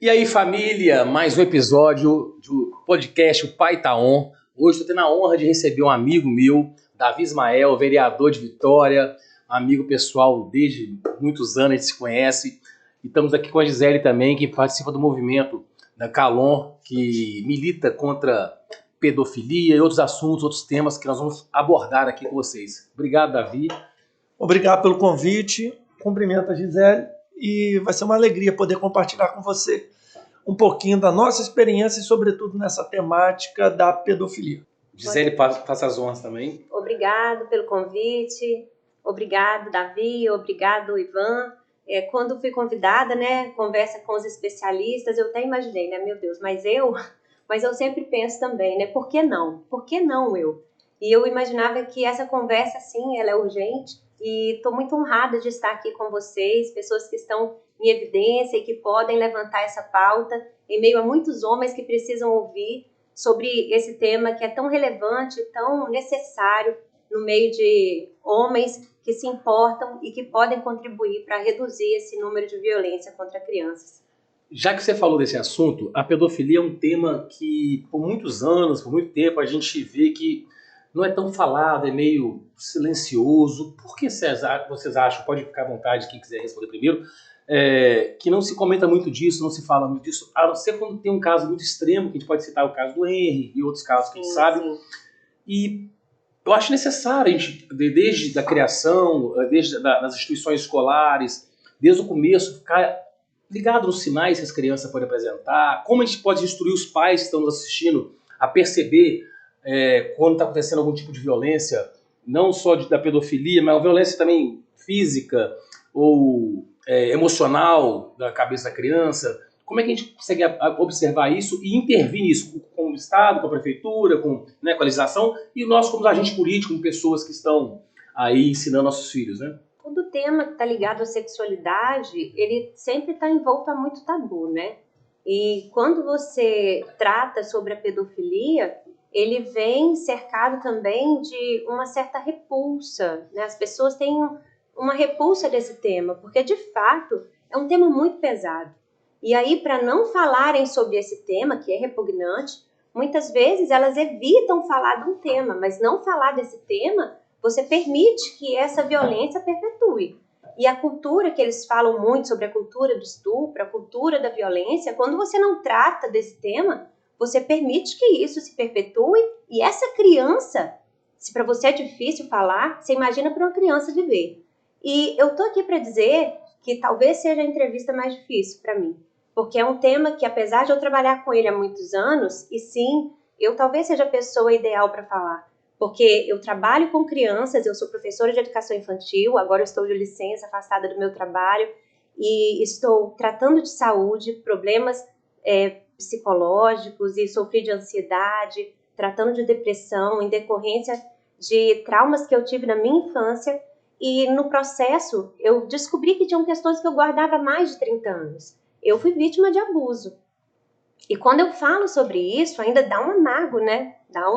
E aí, família, mais um episódio do podcast O Pai Tá On. Hoje estou tendo a honra de receber um amigo meu, Davi Ismael, vereador de Vitória, amigo pessoal desde muitos anos, a gente se conhece. E estamos aqui com a Gisele também, que participa do movimento da Calon, que milita contra pedofilia e outros assuntos, outros temas que nós vamos abordar aqui com vocês. Obrigado, Davi. Obrigado pelo convite, cumprimento a Gisele e vai ser uma alegria poder compartilhar com você um pouquinho da nossa experiência e, sobretudo, nessa temática da pedofilia. Gisele, faça as honras também. Obrigado pelo convite, obrigado, Davi, obrigado, Ivan. Quando fui convidada, conversa com os especialistas, eu até imaginei, meu Deus, mas eu sempre penso também, por que não? Por que não eu? E eu imaginava que essa conversa, sim, ela é urgente e estou muito honrada de estar aqui com vocês, pessoas que estão em evidência e que podem levantar essa pauta em meio a muitos homens que precisam ouvir sobre esse tema que é tão relevante, tão necessário no meio de homens que se importam e que podem contribuir para reduzir esse número de violência contra crianças. Já que você falou desse assunto, a pedofilia é um tema que por muitos anos, por muito tempo, a gente vê que não é tão falado, é meio silencioso. Por que vocês acham, pode ficar à vontade quem quiser responder primeiro, que não se comenta muito disso, não se fala muito disso, a não ser quando tem um caso muito extremo, que a gente pode citar o caso do Henry e outros casos que a gente sabe. Sim. E eu acho necessário, a gente, desde a criação, desde das instituições escolares, desde o começo, ficar ligado nos sinais que as crianças podem apresentar, como a gente pode instruir os pais que estão nos assistindo a perceber quando está acontecendo algum tipo de violência, não só da pedofilia, mas violência também física ou emocional da cabeça da criança. Como é que a gente consegue observar isso e intervir nisso com o Estado, com a Prefeitura, com a legislação e nós como agente político, como pessoas que estão aí ensinando nossos filhos, né? Todo tema que está ligado à sexualidade, ele sempre está envolto a muito tabu, né? E quando você trata sobre a pedofilia, ele vem cercado também de uma certa repulsa, né? As pessoas têm uma repulsa desse tema, porque de fato é um tema muito pesado. E aí, para não falarem sobre esse tema, que é repugnante, muitas vezes elas evitam falar de um tema, mas não falar desse tema, você permite que essa violência perpetue. E a cultura que eles falam muito sobre a cultura do estupro, a cultura da violência, quando você não trata desse tema, você permite que isso se perpetue e essa criança, se para você é difícil falar, você imagina para uma criança viver. E eu tô aqui para dizer que talvez seja a entrevista mais difícil para mim, porque é um tema que, apesar de eu trabalhar com ele há muitos anos, e sim, eu talvez seja a pessoa ideal para falar, porque eu trabalho com crianças, eu sou professora de educação infantil, agora eu estou de licença, afastada do meu trabalho, e estou tratando de saúde, problemas psicológicos, e sofri de ansiedade, tratando de depressão em decorrência de traumas que eu tive na minha infância, e no processo eu descobri que tinham questões que eu guardava há mais de 30 anos. Eu fui vítima de abuso. E quando eu falo sobre isso, ainda dá um amargo, né? Dá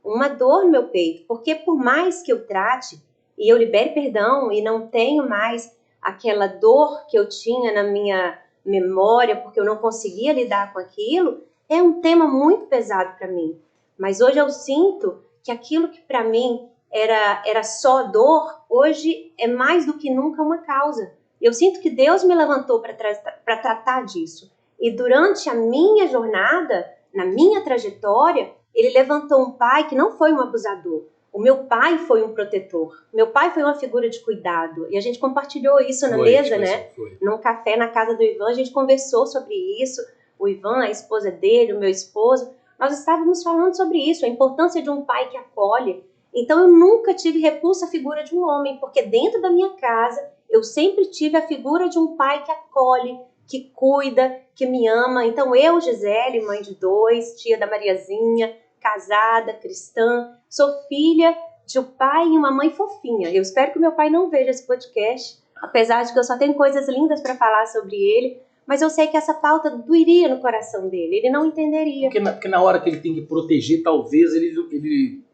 uma dor no meu peito, porque por mais que eu trate e eu libere perdão e não tenho mais aquela dor que eu tinha na minha memória, porque eu não conseguia lidar com aquilo, é um tema muito pesado para mim. Mas hoje eu sinto que aquilo que para mim era só dor, hoje é mais do que nunca uma causa. Eu sinto que Deus me levantou para tratar disso. E durante a minha jornada, na minha trajetória, Ele levantou um pai que não foi um abusador. O meu pai foi um protetor. Meu pai foi uma figura de cuidado. E a gente compartilhou isso na mesa, né? Num café na casa do Ivan, a gente conversou sobre isso. O Ivan, a esposa dele, o meu esposo. Nós estávamos falando sobre isso, a importância de um pai que acolhe. Então eu nunca tive repulsa à figura de um homem, porque dentro da minha casa eu sempre tive a figura de um pai que acolhe, que cuida, que me ama. Então eu, Gisele, mãe de 2, tia da Mariazinha, casada, cristã, sou filha de um pai e uma mãe fofinha. Eu espero que meu pai não veja esse podcast, apesar de que eu só tenho coisas lindas para falar sobre ele, mas eu sei que essa falta doeria no coração dele, ele não entenderia. Porque na hora que ele tem que proteger, talvez ele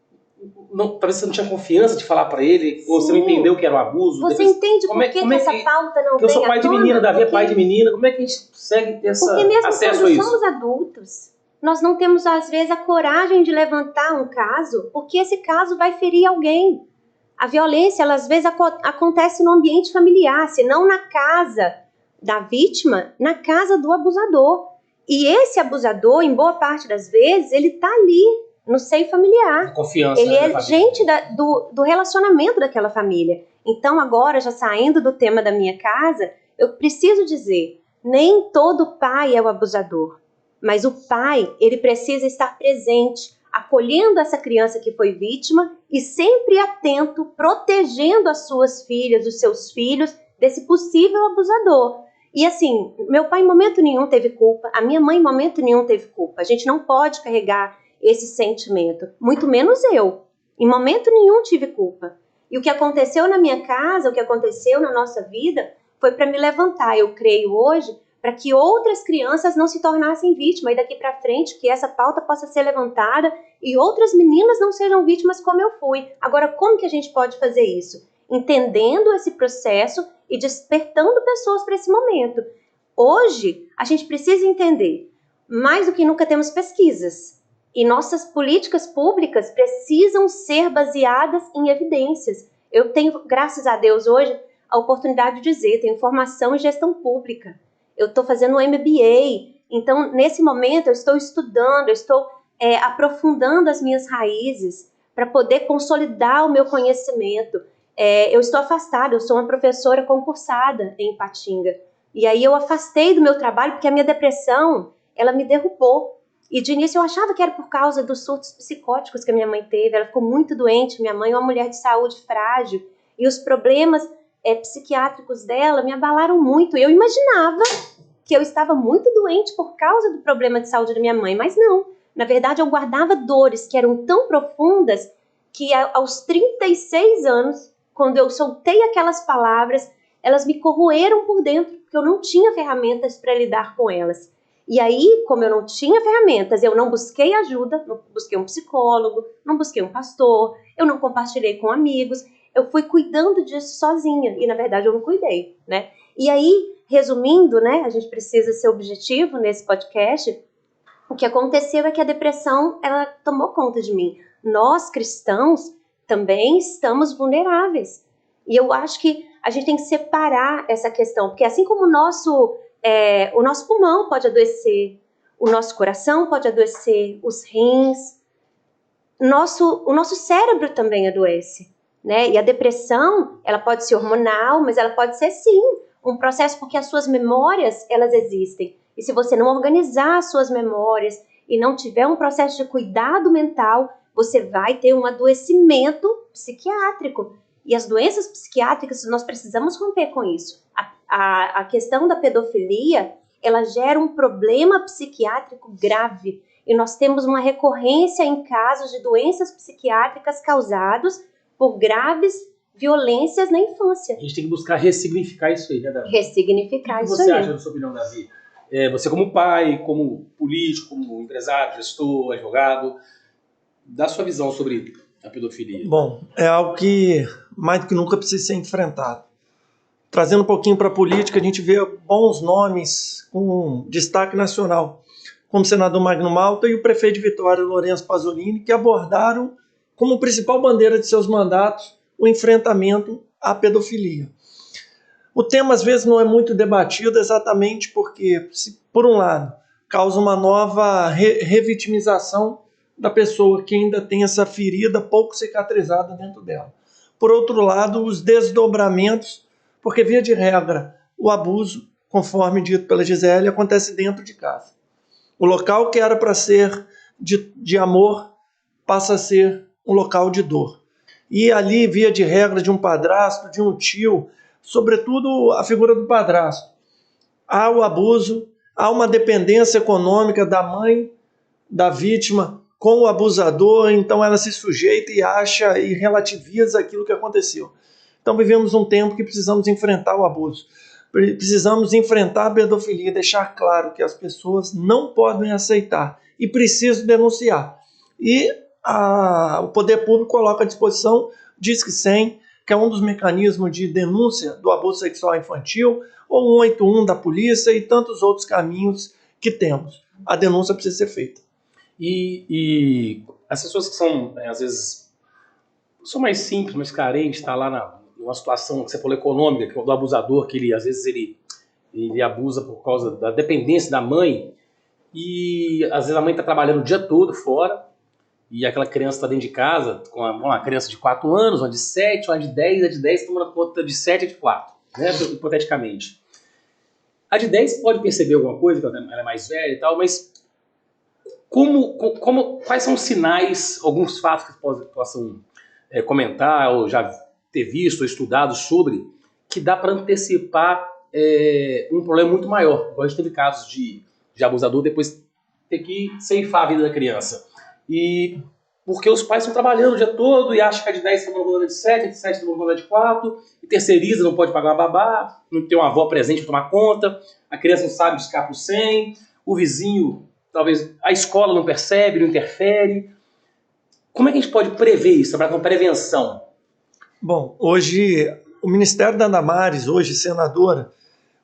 talvez você não tinha confiança de falar para ele, ou você não entendeu que era um abuso. Você depois, entende por que essa pauta não vem à tona? Eu sou pai de menina, Davi é pai de menina, como é que a gente consegue ter acesso a isso? Porque mesmo quando somos adultos, nós não temos, às vezes, a coragem de levantar um caso, porque esse caso vai ferir alguém. A violência, ela, às vezes, acontece no ambiente familiar, se não na casa da vítima, na casa do abusador. E esse abusador, em boa parte das vezes, ele está ali, no seio familiar. Confiança, ele é gente do relacionamento daquela família. Então, agora, já saindo do tema da minha casa, eu preciso dizer, nem todo pai é o abusador. Mas o pai, ele precisa estar presente, acolhendo essa criança que foi vítima e sempre atento, protegendo as suas filhas, os seus filhos, desse possível abusador. E assim, meu pai em momento nenhum teve culpa, a minha mãe em momento nenhum teve culpa. A gente não pode carregar esse sentimento, muito menos eu. Em momento nenhum tive culpa. E o que aconteceu na minha casa, o que aconteceu na nossa vida, foi para me levantar, eu creio hoje, para que outras crianças não se tornassem vítimas e daqui para frente que essa pauta possa ser levantada e outras meninas não sejam vítimas como eu fui. Agora, como que a gente pode fazer isso? Entendendo esse processo e despertando pessoas para esse momento. Hoje, a gente precisa entender, mais do que nunca temos pesquisas e nossas políticas públicas precisam ser baseadas em evidências. Eu tenho, graças a Deus, hoje, a oportunidade de dizer, tenho formação em gestão pública. Eu estou fazendo um MBA, então nesse momento eu estou estudando, eu estou aprofundando as minhas raízes para poder consolidar o meu conhecimento. Eu estou afastada, eu sou uma professora concursada em Ipatinga, e aí eu afastei do meu trabalho porque a minha depressão, ela me derrubou. E de início eu achava que era por causa dos surtos psicóticos que a minha mãe teve, ela ficou muito doente, minha mãe é uma mulher de saúde frágil, e os problemas psiquiátricos dela me abalaram muito. Eu imaginava que eu estava muito doente por causa do problema de saúde da minha mãe, mas não. Na verdade, eu guardava dores que eram tão profundas que aos 36 anos, quando eu soltei aquelas palavras, elas me corroeram por dentro, porque eu não tinha ferramentas para lidar com elas. E aí, como eu não tinha ferramentas, eu não busquei ajuda, não busquei um psicólogo, não busquei um pastor, eu não compartilhei com amigos, eu fui cuidando disso sozinha, e na verdade eu não cuidei, né? E aí, resumindo, né, a gente precisa ser objetivo nesse podcast, o que aconteceu é que a depressão, ela tomou conta de mim. Nós, cristãos, também estamos vulneráveis. E eu acho que a gente tem que separar essa questão, porque assim como o nosso pulmão pode adoecer, o nosso coração pode adoecer, os rins, o nosso cérebro também adoece. Né? E a depressão, ela pode ser hormonal, mas ela pode ser sim um processo porque as suas memórias, elas existem. E se você não organizar as suas memórias e não tiver um processo de cuidado mental, você vai ter um adoecimento psiquiátrico. E as doenças psiquiátricas, nós precisamos romper com isso. A questão da pedofilia, ela gera um problema psiquiátrico grave. E nós temos uma recorrência em casos de doenças psiquiátricas causados por graves violências na infância. A gente tem que buscar ressignificar isso aí, né, Davi? Ressignificar isso aí. O que você acha, na sua opinião, Davi? Você como pai, como político, como empresário, gestor, advogado, dá sua visão sobre a pedofilia. Bom, é algo que mais do que nunca precisa ser enfrentado. Trazendo um pouquinho para a política, a gente vê bons nomes com destaque nacional, como o senador Magno Malta e o prefeito de Vitória, Lourenço Pasolini, que abordaram como principal bandeira de seus mandatos o enfrentamento à pedofilia. O tema, às vezes, não é muito debatido exatamente porque, por um lado, causa uma nova revitimização da pessoa que ainda tem essa ferida pouco cicatrizada dentro dela. Por outro lado, os desdobramentos, porque, via de regra, o abuso, conforme dito pela Gisele, acontece dentro de casa. O local que era para ser de amor passa a ser um local de dor. E ali, via de regra, de um padrasto, de um tio, sobretudo a figura do padrasto, há o abuso, há uma dependência econômica da mãe, da vítima, com o abusador, então ela se sujeita e acha e relativiza aquilo que aconteceu. Então vivemos um tempo que precisamos enfrentar o abuso, precisamos enfrentar a pedofilia, deixar claro que as pessoas não podem aceitar e precisam denunciar. E o poder público coloca à disposição Disque 100, que é um dos mecanismos de denúncia do abuso sexual infantil, ou 181 da polícia e tantos outros caminhos que temos. A denúncia precisa ser feita. E as pessoas que são, às vezes, são mais simples, mais carentes, está lá numa situação que você falou econômica, que é do abusador, que às vezes ele abusa por causa da dependência da mãe, e às vezes a mãe está trabalhando o dia todo fora, e aquela criança está dentro de casa, com uma criança de 4 anos, uma de 7, uma de 10, a de 10 tomando conta de 7 e de 4, né, hipoteticamente. A de 10 pode perceber alguma coisa, que ela é mais velha e tal, mas quais são os sinais, alguns fatos que possam comentar, ou já ter visto ou estudado sobre, que dá para antecipar um problema muito maior? A gente teve casos de abusador depois ter que ceifar a vida da criança. E porque os pais estão trabalhando o dia todo e acham que a de 10 está tomando conta de 7, a de 7 está tomando conta de 4, e terceiriza, não pode pagar uma babá, não tem uma avó presente para tomar conta, a criança não sabe buscar por 100, o vizinho, talvez a escola não percebe, não interfere. Como é que a gente pode prever isso, trabalhar com prevenção? Bom, hoje o Ministério da Damares, hoje senadora,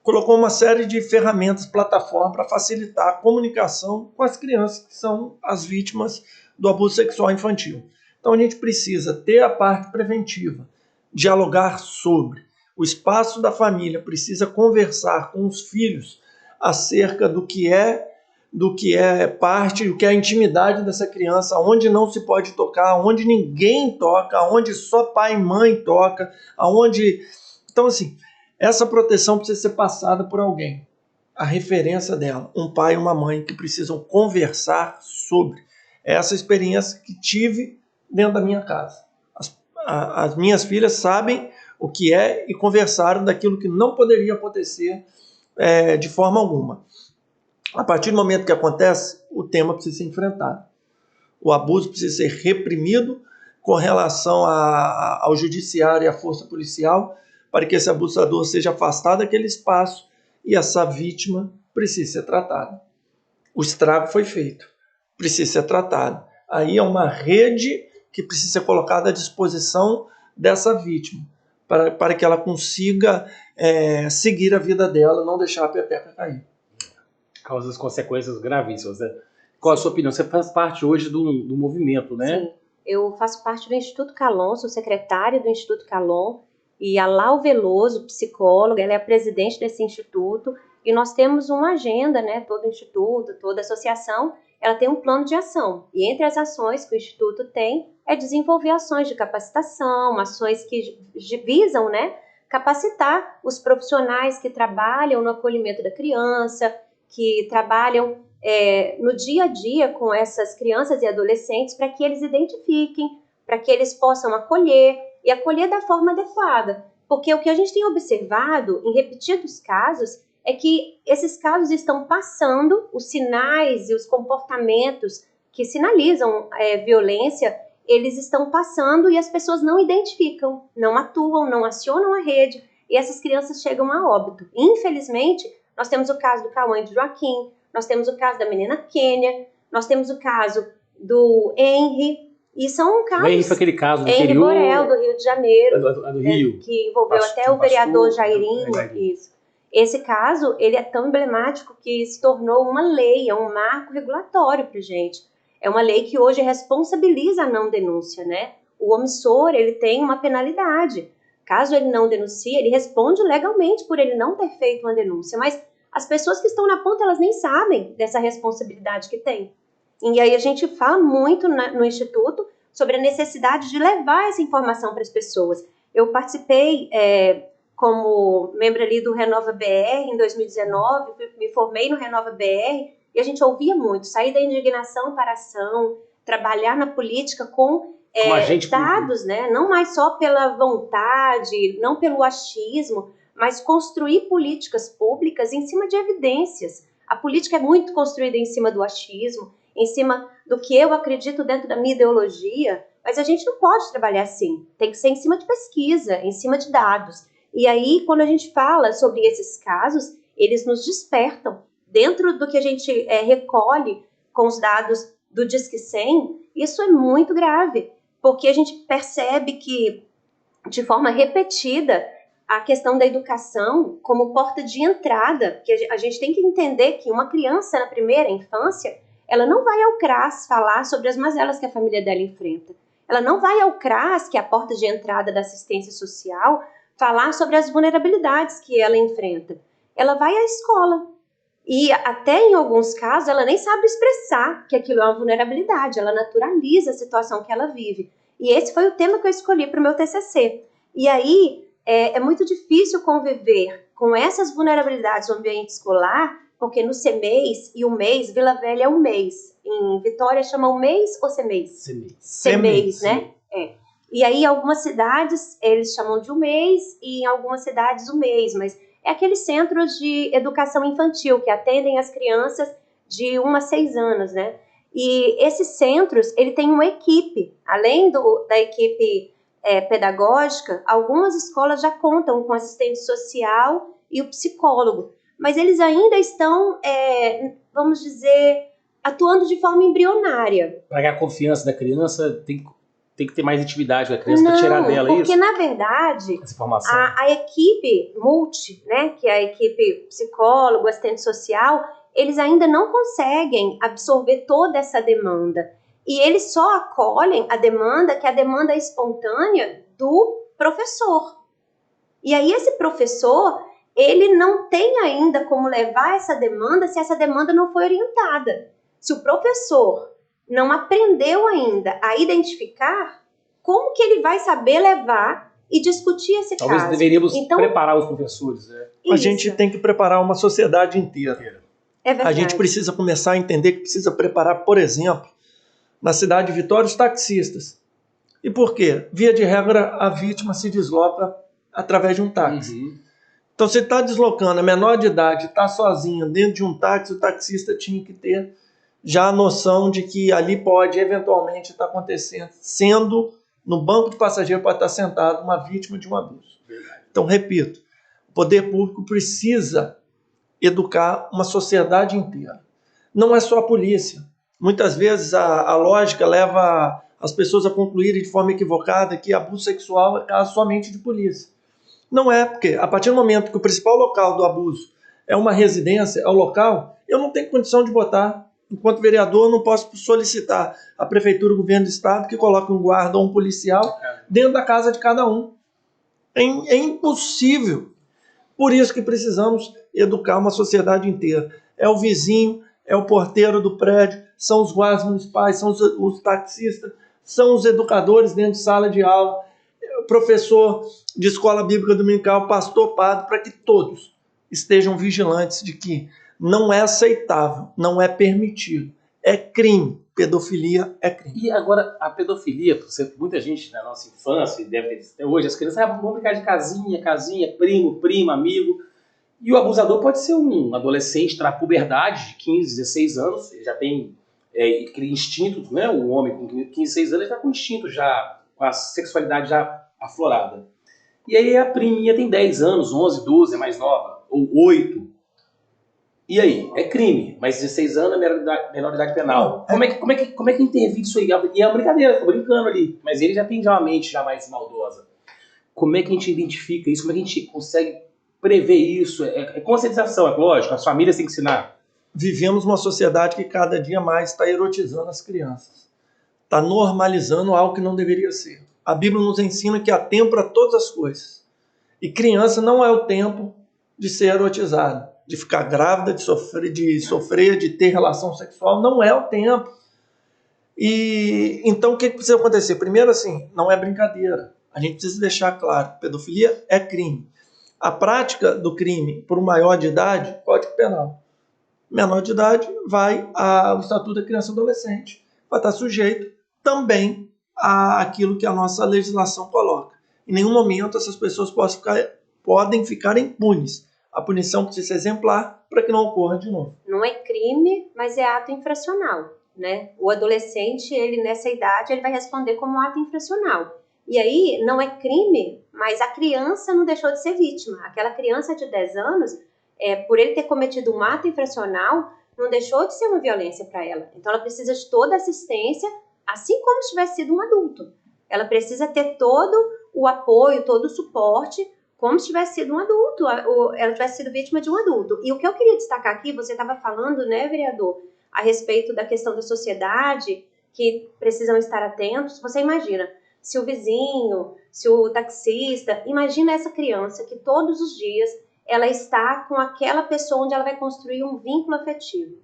colocou uma série de ferramentas, plataformas para facilitar a comunicação com as crianças que são as vítimas do abuso sexual infantil. Então a gente precisa ter a parte preventiva, dialogar sobre. O espaço da família precisa conversar com os filhos acerca do que é parte, do que é a intimidade dessa criança, onde não se pode tocar, onde ninguém toca, onde só pai e mãe toca, aonde... Então, assim, essa proteção precisa ser passada por alguém. A referência dela, um pai e uma mãe que precisam conversar sobre essa experiência que tive dentro da minha casa. As minhas filhas sabem o que é e conversaram daquilo que não poderia acontecer de forma alguma. A partir do momento que acontece, o tema precisa ser enfrentado. O abuso precisa ser reprimido com relação ao judiciário e à força policial, para que esse abusador seja afastado daquele espaço e essa vítima precisa ser tratada. O estrago foi feito, precisa ser tratado. Aí é uma rede que precisa ser colocada à disposição dessa vítima, para que ela consiga seguir a vida dela, não deixar a pepeca cair. Causa as consequências gravíssimas, né? Qual a sua opinião? Você faz parte hoje do movimento, né? Sim, eu faço parte do Instituto Calon, sou secretária do Instituto Calon, e a Lau Veloso, psicóloga, ela é a presidente desse instituto, e nós temos uma agenda, né? Todo instituto, toda associação, ela tem um plano de ação, e entre as ações que o instituto tem é desenvolver ações de capacitação, ações que visam, né, capacitar os profissionais que trabalham no acolhimento da criança, que trabalham no dia a dia com essas crianças e adolescentes, para que eles identifiquem, para que eles possam acolher e acolher da forma adequada. Porque o que a gente tem observado em repetidos casos é que esses casos estão passando, os sinais e os comportamentos que sinalizam violência, eles estão passando e as pessoas não identificam, não atuam, não acionam a rede, e essas crianças chegam a óbito. Infelizmente, nós temos o caso do Cauã e do Joaquim, nós temos o caso da menina Kênia, nós temos o caso do Henry, e são casos... O Henry foi aquele caso do Henry interior... Borel, do Rio de Janeiro, do Rio. Que envolveu até o vereador Jairinho. Isso. Esse caso, ele é tão emblemático que se tornou uma lei, é um marco regulatório para a gente. É uma lei que hoje responsabiliza a não denúncia, né? O omissor, ele tem uma penalidade. Caso ele não denuncie, ele responde legalmente por ele não ter feito uma denúncia, mas as pessoas que estão na ponta, elas nem sabem dessa responsabilidade que tem. E aí a gente fala muito no Instituto sobre a necessidade de levar essa informação para as pessoas. Eu participei como membro ali do Renova BR em 2019, me formei no Renova BR, e a gente ouvia muito, sair da indignação para a ação, trabalhar na política com dados, né? Não mais só pela vontade, não pelo achismo, mas construir políticas públicas em cima de evidências. A política é muito construída em cima do achismo, em cima do que eu acredito dentro da minha ideologia, mas a gente não pode trabalhar assim. Tem que ser em cima de pesquisa, em cima de dados. E aí, quando a gente fala sobre esses casos, eles nos despertam. Dentro do que a gente recolhe com os dados do Disque 100, isso é muito grave, porque a gente percebe que, de forma repetida, a questão da educação como porta de entrada, que a gente tem que entender que uma criança na primeira infância, ela não vai ao CRAS falar sobre as mazelas que a família dela enfrenta. Ela não vai ao CRAS, que é a porta de entrada da assistência social, falar sobre as vulnerabilidades que ela enfrenta. Ela vai à escola. E até em alguns casos, ela nem sabe expressar que aquilo é uma vulnerabilidade. Ela naturaliza a situação que ela vive. E esse foi o tema que eu escolhi para o meu TCC. E aí, é muito difícil conviver com essas vulnerabilidades no ambiente escolar, porque no CEMEIS e o MEIS, Vila Velha é o MEIS. Em Vitória chama o MEIS ou CEMEIS? CEMEIS, né? E aí, em algumas cidades, eles chamam de o MEIS e em algumas cidades o MEIS, mas é aqueles centros de educação infantil que atendem as crianças de 1 a 6 anos, né? E esses centros, ele tem uma equipe, além da equipe pedagógica, algumas escolas já contam com assistente social e o psicólogo, mas eles ainda estão, vamos dizer, atuando de forma embrionária. Para ganhar a confiança da criança, tem que ter mais intimidade com a criança para tirar dela porque, isso? Na verdade, essa informação. A equipe multi, né, que é a equipe psicólogo, assistente social, eles ainda não conseguem absorver toda essa demanda. E eles só acolhem a demanda, que é a demanda espontânea do professor. E aí esse professor, ele não tem ainda como levar essa demanda se essa demanda não foi orientada. Se o professor não aprendeu ainda a identificar, como que ele vai saber levar e discutir esse caso? Talvez deveríamos preparar os professores. A gente tem que preparar uma sociedade inteira. É verdade. A gente precisa começar a entender que precisa preparar, por exemplo, na cidade de Vitória, os taxistas. E por quê? Via de regra, a vítima se desloca através de um táxi. Uhum. Então, se está deslocando, é menor de idade, está sozinho dentro de um táxi, o taxista tinha que ter já a noção de que ali pode eventualmente estar acontecendo, sendo no banco de passageiro pode estar sentado uma vítima de um abuso. Então, repito, o poder público precisa educar uma sociedade inteira. Não é só a polícia. Muitas vezes a lógica leva as pessoas a concluírem de forma equivocada que abuso sexual é caso somente de polícia. Não é, porque a partir do momento que o principal local do abuso é uma residência, é o local, eu não tenho condição de botar. Enquanto vereador, eu não posso solicitar à prefeitura, o governo do estado, que coloque um guarda ou um policial dentro da casa de cada um. É impossível. Por isso que precisamos educar uma sociedade inteira. É o vizinho, é o porteiro do prédio, são os guardas municipais, são os taxistas, são os educadores dentro de sala de aula, o professor de escola bíblica dominical, pastor, padre, para que todos estejam vigilantes de que não é aceitável, não é permitido, é crime. Pedofilia é crime. E agora, a pedofilia, muita gente na nossa infância, deve ter até hoje, as crianças vão brincar de casinha, primo, prima, amigo. E o abusador pode ser um adolescente na puberdade de 15, 16 anos, ele já tem aquele instinto, né? O homem com 15, 16 anos, ele está com instinto já, com a sexualidade já aflorada. E aí a priminha tem 10 anos, 11, 12, é mais nova, ou 8. E aí? É crime, mas 16 anos é menoridade penal. Como é que intervide isso aí? E é uma brincadeira, tô brincando ali. Mas ele já tem uma mente já mais maldosa. Como é que a gente identifica isso? Como é que a gente consegue prever isso? É conscientização, é lógico. As famílias têm que ensinar. Vivemos uma sociedade que cada dia mais está erotizando as crianças. Está normalizando algo que não deveria ser. A Bíblia nos ensina que há tempo para todas as coisas. E criança não é o tempo de ser erotizada, de ficar grávida, de sofrer, de ter relação sexual, não é o tempo. E então o que precisa acontecer? Primeiro, assim, não é brincadeira. A gente precisa deixar claro, pedofilia é crime. A prática do crime por um maior de idade, Código Penal. Menor de idade vai ao Estatuto da Criança e Adolescente. Vai estar sujeito também àquilo que a nossa legislação coloca. Em nenhum momento essas pessoas podem ficar impunes. A punição precisa ser exemplar para que não ocorra de novo. Não é crime, mas é ato infracional, né? O adolescente, ele nessa idade, ele vai responder como ato infracional. E aí, não é crime, mas a criança não deixou de ser vítima. Aquela criança de 10 anos, por ele ter cometido um ato infracional, não deixou de ser uma violência para ela. Então ela precisa de toda a assistência, assim como se tivesse sido um adulto. Ela precisa ter todo o apoio, todo o suporte, como se tivesse sido um adulto, ela tivesse sido vítima de um adulto. E o que eu queria destacar aqui, você estava falando, né, vereador, a respeito da questão da sociedade, que precisam estar atentos. Você imagina, se o vizinho, se o taxista, imagina essa criança que todos os dias ela está com aquela pessoa onde ela vai construir um vínculo afetivo.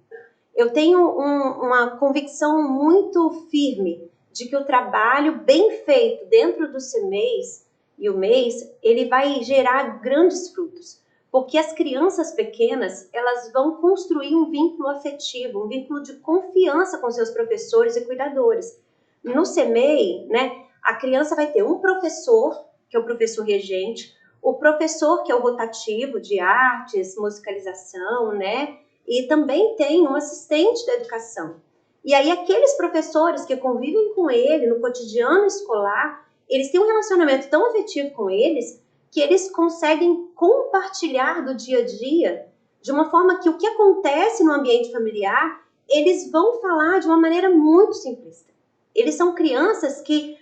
Eu tenho uma convicção muito firme de que o trabalho bem feito dentro do CMEIs e o MEIs, ele vai gerar grandes frutos. Porque as crianças pequenas, elas vão construir um vínculo afetivo, um vínculo de confiança com seus professores e cuidadores. No CMEI, né, a criança vai ter um professor, que é o professor regente, o professor que é o rotativo de artes, musicalização, né, e também tem um assistente da educação. E aí aqueles professores que convivem com ele no cotidiano escolar, eles têm um relacionamento tão afetivo com eles que eles conseguem compartilhar do dia a dia de uma forma que o que acontece no ambiente familiar, eles vão falar de uma maneira muito simplista. Eles são crianças que,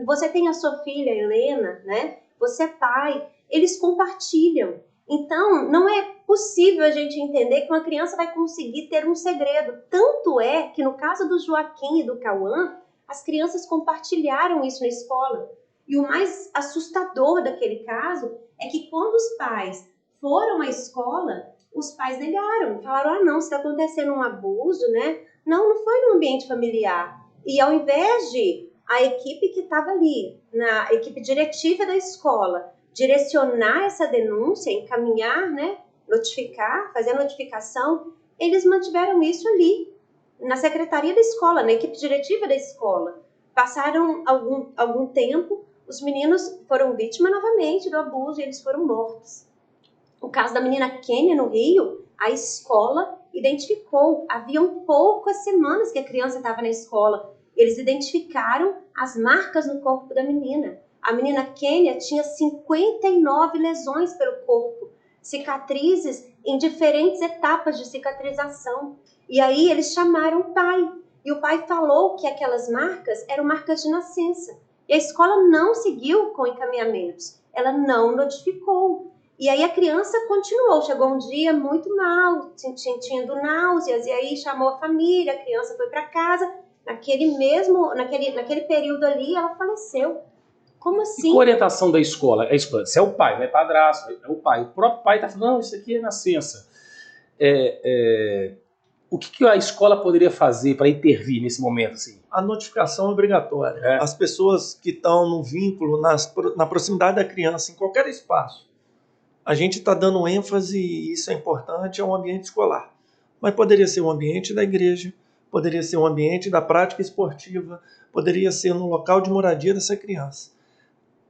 você tem a sua filha, Helena, né? Você é pai, eles compartilham. Então, não é possível a gente entender que uma criança vai conseguir ter um segredo. Tanto é que no caso do Joaquim e do Cauã, as crianças compartilharam isso na escola. E o mais assustador daquele caso é que quando os pais foram à escola, os pais negaram. Falaram, não, se está acontecendo um abuso, né? Não foi no ambiente familiar. E ao invés de a equipe que estava ali, na equipe diretiva da escola, direcionar essa denúncia, encaminhar, né? Notificar, fazer a notificação, eles mantiveram isso ali, na secretaria da escola, na equipe diretiva da escola. Passaram algum tempo, os meninos foram vítimas novamente do abuso e eles foram mortos. O caso da menina Kênia, no Rio, a escola identificou, haviam poucas semanas que a criança estava na escola, eles identificaram as marcas no corpo da menina. A menina Kênia tinha 59 lesões pelo corpo, cicatrizes em diferentes etapas de cicatrização. E aí eles chamaram o pai, e o pai falou que aquelas marcas eram marcas de nascença. E a escola não seguiu com encaminhamentos, ela não notificou. E aí a criança continuou, chegou um dia muito mal, sentindo náuseas, e aí chamou a família, a criança foi para casa, naquele período ali ela faleceu. Como assim? E com a orientação da escola? Se é o pai, não é padrasto, é o pai. O próprio pai está falando, não, isso aqui é nascença. O que a escola poderia fazer para intervir nesse momento? Assim? A notificação é obrigatória. As pessoas que estão no vínculo, na proximidade da criança, em qualquer espaço, a gente está dando ênfase, e isso é importante, ao ambiente escolar. Mas poderia ser o ambiente da igreja, poderia ser o ambiente da prática esportiva, poderia ser no local de moradia dessa criança.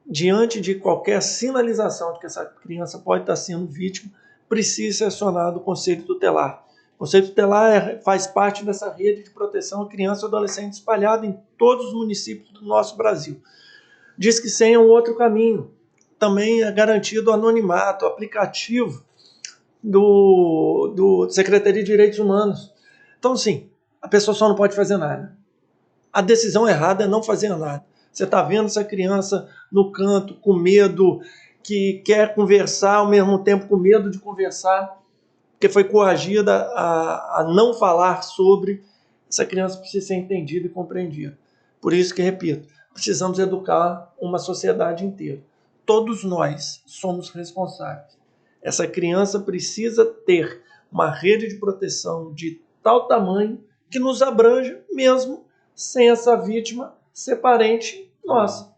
Diante de qualquer sinalização de que essa criança pode estar sendo vítima, precisa ser acionado o Conselho Tutelar. O Conselho Tutelar faz parte dessa rede de proteção à criança e adolescente espalhada em todos os municípios do nosso Brasil. Diz que sem é um outro caminho. Também é garantido o anonimato, o aplicativo do Secretaria de Direitos Humanos. Então, sim, a pessoa só não pode fazer nada. A decisão errada é não fazer nada. Você está vendo essa criança no canto, com medo, que quer conversar, ao mesmo tempo com medo de conversar, porque foi coagida a não falar sobre. Essa criança precisa ser entendida e compreendida. Por isso que, repito, precisamos educar uma sociedade inteira. Todos nós somos responsáveis. Essa criança precisa ter uma rede de proteção de tal tamanho que nos abranja mesmo sem essa vítima ser parente nossa.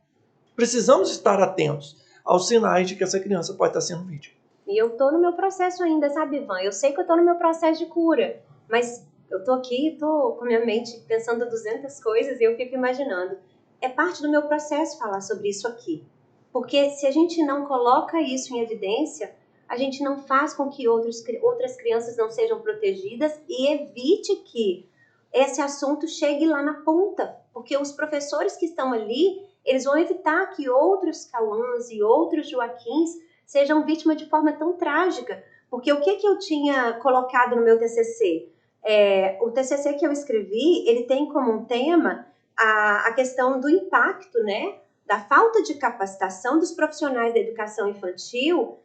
Precisamos estar atentos aos sinais de que essa criança pode estar sendo vítima. E eu tô no meu processo ainda, sabe, Ivan? Eu sei que eu tô no meu processo de cura, mas eu tô aqui, tô com a minha mente pensando 200 coisas e eu fico imaginando. É parte do meu processo falar sobre isso aqui. Porque se a gente não coloca isso em evidência, a gente não faz com que outras crianças não sejam protegidas e evite que esse assunto chegue lá na ponta. Porque os professores que estão ali, eles vão evitar que outros Cauãs e outros Joaquins sejam vítimas de forma tão trágica. Porque o que eu tinha colocado no meu TCC? O TCC que eu escrevi, ele tem como um tema a questão do impacto, né, da falta de capacitação dos profissionais da educação infantil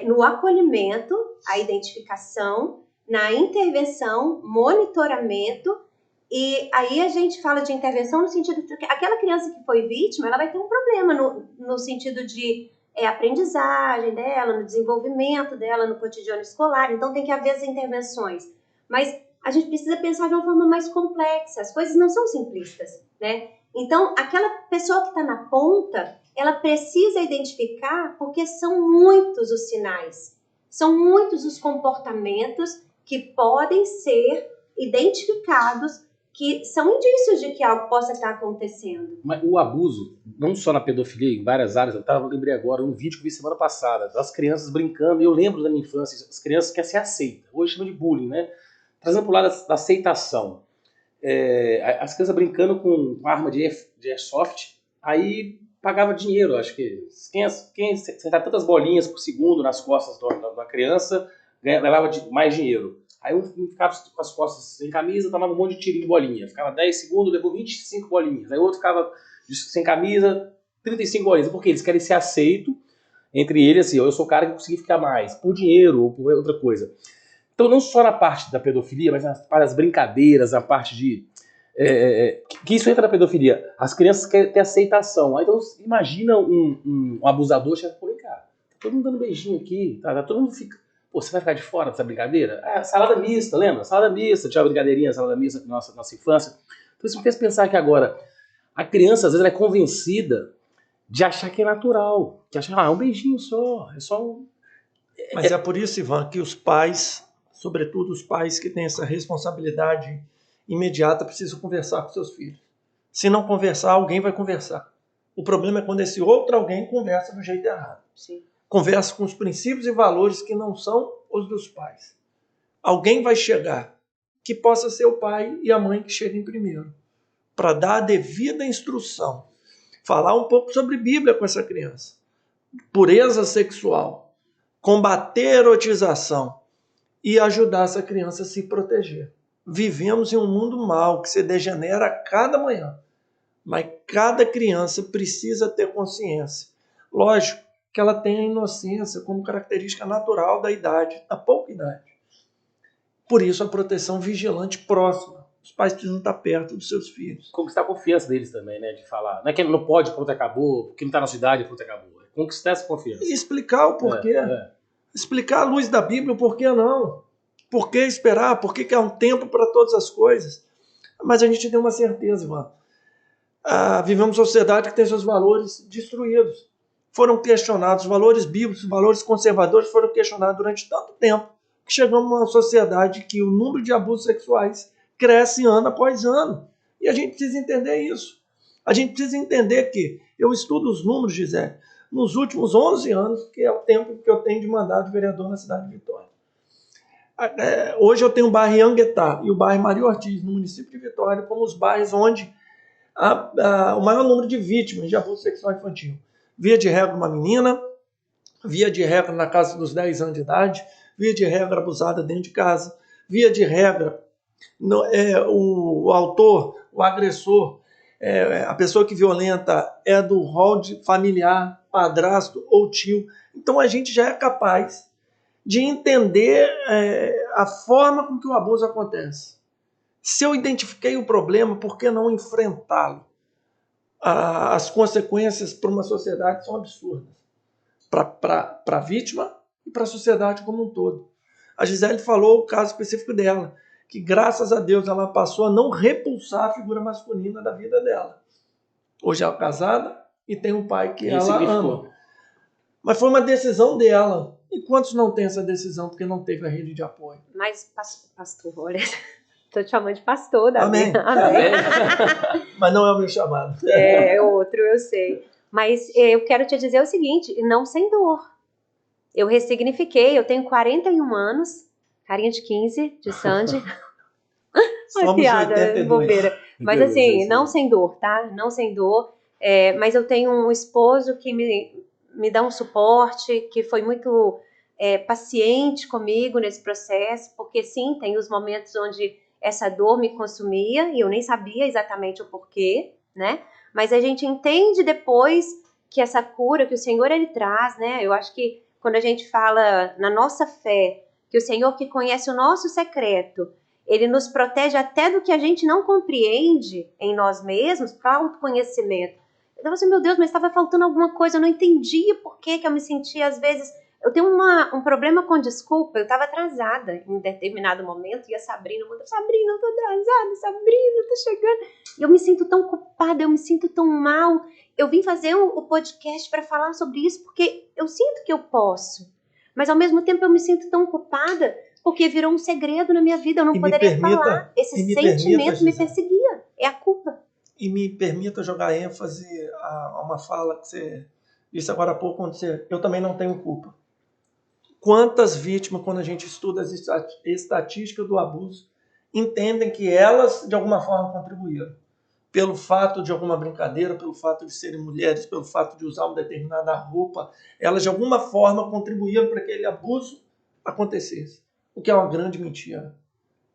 no acolhimento, a identificação, na intervenção, monitoramento. E aí a gente fala de intervenção no sentido de que aquela criança que foi vítima, ela vai ter um problema no sentido de aprendizagem dela, no desenvolvimento dela, no cotidiano escolar. Então tem que haver as intervenções. Mas a gente precisa pensar de uma forma mais complexa. As coisas não são simplistas, né? Então aquela pessoa que está na ponta, ela precisa identificar, porque são muitos os sinais, são muitos os comportamentos que podem ser identificados, que são indícios de que algo possa estar acontecendo. Mas o abuso, não só na pedofilia, em várias áreas, eu lembrei agora, um vídeo que eu vi semana passada, das crianças brincando, e eu lembro da minha infância, as crianças querem ser aceitas, hoje chama de bullying, né? Trazendo pro lado da aceitação. As crianças brincando com arma de airsoft, aí pagava dinheiro, acho que quem sentar tantas bolinhas por segundo nas costas da criança, levava mais dinheiro. Aí um ficava com as costas sem camisa, tomava um monte de tirinho de bolinha. Ficava 10 segundos, levou 25 bolinhas. Aí o outro ficava sem camisa, 35 bolinhas. Porque eles querem ser aceito entre eles, assim, eu sou o cara que consegui ficar mais, por dinheiro ou por outra coisa. Então não só na parte da pedofilia, mas nas brincadeiras, na parte de... que isso entra na pedofilia. As crianças querem ter aceitação. Aí, então imagina um abusador, chega, pô, cara, tá todo mundo dando beijinho aqui, tá todo mundo fica... Pô, você vai ficar de fora dessa brincadeira? Salada mista, lembra? Salada mista, tinha uma brincadeirinha, salada mista na nossa infância. Então isso me fez pensar que agora, a criança às vezes ela é convencida de achar que é natural, que achar, é um beijinho só, é só um... Mas é por isso, Ivan, que os pais, sobretudo os pais que têm essa responsabilidade imediata, precisam conversar com seus filhos. Se não conversar, alguém vai conversar. O problema é quando esse outro alguém conversa do jeito errado. Sim. Conversa com os princípios e valores que não são os dos pais. Alguém vai chegar, que possa ser o pai e a mãe que cheguem primeiro, para dar a devida instrução. Falar um pouco sobre Bíblia com essa criança. Pureza sexual. Combater a erotização. E ajudar essa criança a se proteger. Vivemos em um mundo mau que se degenera a cada manhã. Mas cada criança precisa ter consciência. Lógico que ela tem a inocência como característica natural da idade, da pouca idade. Por isso a proteção vigilante próxima. Os pais precisam estar perto dos seus filhos. Conquistar a confiança deles também, né? De falar. Não é que ele não pode, pronto, acabou, porque não está na sua idade, pronto, acabou. É conquistar essa confiança. E explicar o porquê. Explicar à luz da Bíblia o porquê não. Por que esperar? Por que há um tempo para todas as coisas? Mas a gente tem uma certeza, Ivan. Vivemos uma sociedade que tem seus valores destruídos. Foram questionados, os valores bíblicos, os valores conservadores foram questionados durante tanto tempo que chegamos a uma sociedade que o número de abusos sexuais cresce ano após ano. E a gente precisa entender isso. A gente precisa entender que eu estudo os números, Gisele, nos últimos 11 anos, que é o tempo que eu tenho de mandato de vereador na cidade de Vitória. Hoje eu tenho o bairro Anguetá e o bairro Maria Ortiz, no município de Vitória, como os bairros onde há o maior número de vítimas de abuso sexual infantil. Via de regra uma menina, via de regra na casa dos 10 anos de idade, via de regra abusada dentro de casa, via de regra o autor, o agressor, a pessoa que violenta é do rol de familiar, padrasto ou tio. Então a gente já é capaz de entender a forma com que o abuso acontece. Se eu identifiquei o problema, por que não enfrentá-lo? As consequências para uma sociedade são absurdas. Para a vítima e para a sociedade como um todo. A Gisele falou o caso específico dela, que graças a Deus ela passou a não repulsar a figura masculina da vida dela. Hoje ela é casada e tem um pai que ela ama. Mas foi uma decisão dela. E quantos não têm essa decisão porque não teve a rede de apoio? Mas, pastor, olha, estou te chamando de pastor, Davi. Amém. Amém. Mas não é o meu chamado. É outro, eu sei. Mas eu quero te dizer o seguinte, não sem dor. Eu ressignifiquei, eu tenho 41 anos, carinha de 15, de Sandy. Uma piada, 82. Bobeira. Mas assim, não sem dor, tá? Não sem dor. Mas eu tenho um esposo que me dá um suporte, que foi muito paciente comigo nesse processo, porque sim, tem os momentos onde essa dor me consumia e eu nem sabia exatamente o porquê, né? Mas a gente entende depois que essa cura que o Senhor, Ele traz, né? Eu acho que quando a gente fala na nossa fé, que o Senhor que conhece o nosso secreto, Ele nos protege até do que a gente não compreende em nós mesmos, para autoconhecimento. Eu estava assim, meu Deus, mas estava faltando alguma coisa, eu não entendia por que eu me sentia, às vezes... Eu tenho um problema com desculpa, eu estava atrasada em determinado momento, e a Sabrina mandou, Sabrina, eu tô atrasada, Sabrina, eu tô chegando. E eu me sinto tão culpada, eu me sinto tão mal. Eu vim fazer o podcast para falar sobre isso, porque eu sinto que eu posso. Mas ao mesmo tempo eu me sinto tão culpada, porque virou um segredo na minha vida, eu não poderia falar. Esse sentimento me perseguia, é a culpa. E me permita jogar ênfase a uma fala que você disse agora há pouco, quando eu também não tenho culpa. Quantas vítimas, quando a gente estuda as estatísticas do abuso, entendem que elas, de alguma forma, contribuíram. Pelo fato de alguma brincadeira, pelo fato de serem mulheres, pelo fato de usar uma determinada roupa, elas, de alguma forma, contribuíram para que aquele abuso acontecesse. O que é uma grande mentira.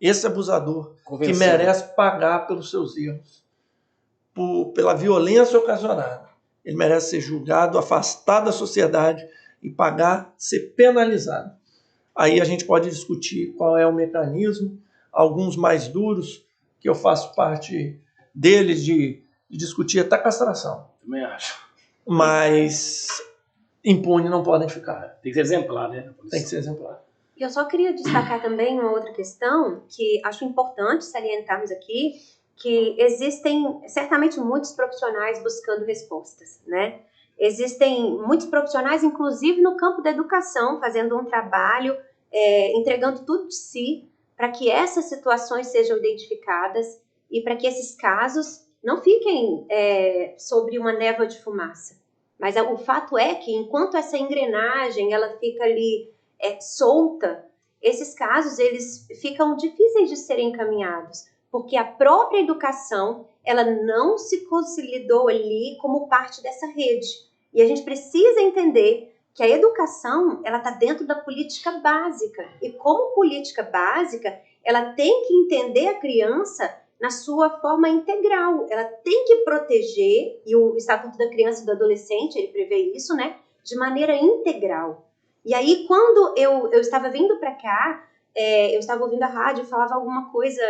Esse abusador, que merece pagar pelos seus erros, pela violência ocasionada, ele merece ser julgado, afastado da sociedade, e pagar, ser penalizado. Aí a gente pode discutir qual é o mecanismo, alguns mais duros, que eu faço parte deles, de discutir até castração. Também acho. Mas impune não podem ficar. Tem que ser exemplar, né? Tem que ser exemplar. Eu só queria destacar também uma outra questão, que acho importante salientarmos aqui, que existem certamente muitos profissionais buscando respostas, né? Existem muitos profissionais, inclusive no campo da educação, fazendo um trabalho, entregando tudo de si para que essas situações sejam identificadas e para que esses casos não fiquem sobre uma névoa de fumaça. Mas o fato é que enquanto essa engrenagem ela fica ali solta, esses casos eles ficam difíceis de serem encaminhados, porque a própria educação ela não se consolidou ali como parte dessa rede. E a gente precisa entender que a educação ela está dentro da política básica. E como política básica, ela tem que entender a criança na sua forma integral. Ela tem que proteger, e o Estatuto da Criança e do Adolescente, ele prevê isso, né? De maneira integral. E aí, quando eu estava vindo para cá, eu estava ouvindo a rádio, falava alguma coisa...